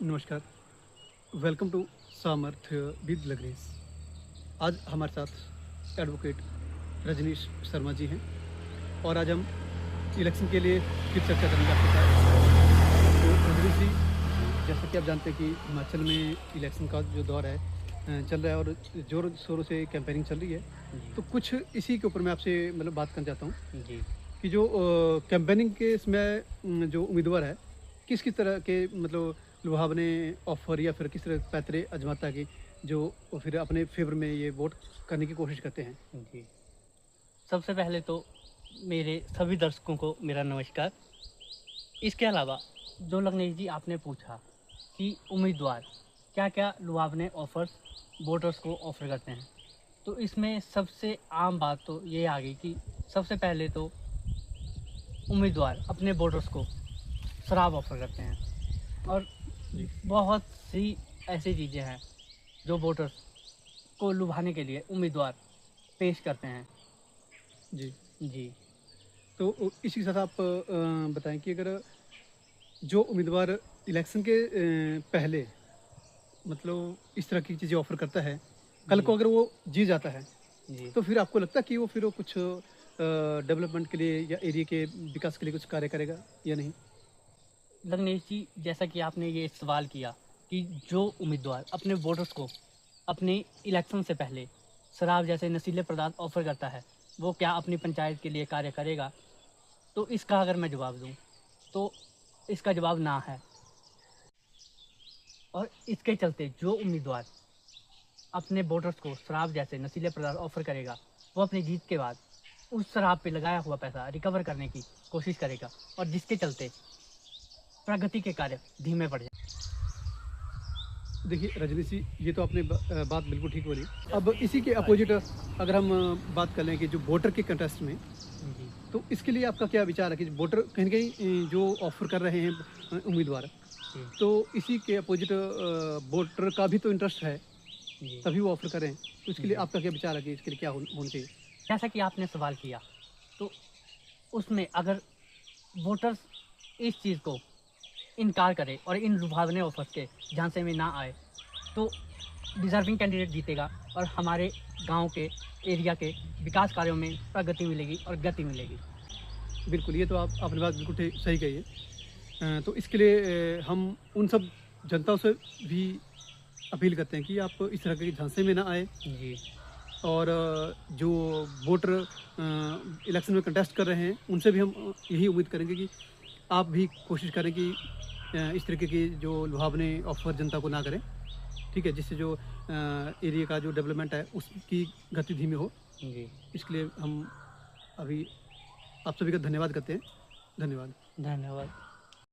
नमस्कार, welcome to सामर्थ with लग्रेस। आज हमारे साथ एडवोकेट रजनीश शर्मा जी हैं और आज हम इलेक्शन के लिए फिर चर्चा करेंगे आपके साथ। तो रजनीश जी, जैसा कि आप जानते हैं कि हिमाचल में इलेक्शन का जो दौर है चल रहा है और ज़ोर शोरों से कैंपेनिंग चल रही है। जी, तो कुछ इसी के ऊपर मैं आपसे बात करना चाहता हूँ जी, कि जो कैंपेनिंग के इसमें जो उम्मीदवार है, किस-किस तरह के लुभावने ऑफ़र या फिर किस तरह के पैतरे आज़माता है कि जो वो फिर अपने फ़ेवर में ये वोट करने की कोशिश करते हैं? जी। सबसे पहले तो मेरे सभी दर्शकों को मेरा नमस्कार। इसके अलावा जो लग्नेश जी आपने पूछा कि उम्मीदवार क्या-क्या लुभावने ऑफ़र्स वोटर्स को ऑफ़र करते हैं। तो इसमें सबसे आम बात तो ये आ गई कि सबसे पहले तो उम्मीदवार अपने वोटर्स को शराब ऑफ़र करते हैं और जी, बहुत सी ऐसी चीज़ें हैं जो वोटर्स को लुभाने के लिए उम्मीदवार पेश करते हैं। जी। जी, तो इसी के साथ आप बताएँ कि अगर जो उम्मीदवार इलेक्शन के पहले इस तरह की चीज़ें ऑफ़र करता है, कल जी, को अगर वो जीत जाता है, जी। तो फिर आपको लगता है कि वो फिर वो कुछ डेवलपमेंट के लिए या एरिया के विकास के लिए कुछ कार्य करेगा या नहीं? लग्नेश जी, जैसा कि आपने ये सवाल किया कि जो उम्मीदवार अपने वोटर्स को अपने इलेक्शन से पहले शराब जैसे नशीले पदार्थ ऑफ़र करता है, वो क्या अपनी पंचायत के लिए कार्य करेगा? तो इसका अगर मैं जवाब दूँ, तो इसका जवाब ना है। और इसके चलते जो उम्मीदवार अपने वोटर्स को शराब जैसे नशीले पदार्थ ऑफ़र करेगा, वो अपनी जीत के बाद उस शराब पे लगाया हुआ पैसा रिकवर करने की कोशिश करेगा और जिसके चलते प्रगति के कार्य धीमे पड़ जाएँ। देखिए रजनी जी, ये तो आपने बात बिल्कुल ठीक बोली। अब इसी के अपोजिट अगर हम बात कर लें कि जो वोटर के कंटेस्ट में, जी, तो इसके लिए आपका क्या विचार है कि वोटर कहीं न कहीं जो ऑफ़र कर रहे हैं उम्मीदवार, जी, तो इसी के अपोजिट वोटर का भी तो इंटरेस्ट है, जी, तभी वो ऑफ़र कर रहे हैं। तो इसके लिए जी। आपका क्या विचार है कि इसके लिए क्या होना चाहिए? जैसा कि आपने सवाल किया, तो उसमें अगर वोटर्स इस चीज़ को इनकार करें और इन लुभावने ऑफ़र्स के झांसे में ना आए, तो डिज़र्विंग कैंडिडेट जीतेगा और हमारे गाँव के, एरिया के विकास कार्यों में प्रगति मिलेगी और गति मिलेगी। बिल्कुल, ये तो आपने बात बिल्कुल सही कही है। तो इसके लिए हम उन सब जनताओं से भी अपील करते हैं कि आप इस तरह के झांसे में ना आएँ जी, और जो वोटर इलेक्शन में कंटेस्ट कर रहे हैं, उनसे भी हम यही उम्मीद करेंगे कि आप भी कोशिश करें कि इस तरीके की जो लुभावने ऑफ़र जनता को ना करें, ठीक है? जिससे जो एरिया का जो डेवलपमेंट है, उसकी गति धीमी हो। जी। इसके लिए हम अभी आप सभी का धन्यवाद करते हैं। धन्यवाद। धन्यवाद।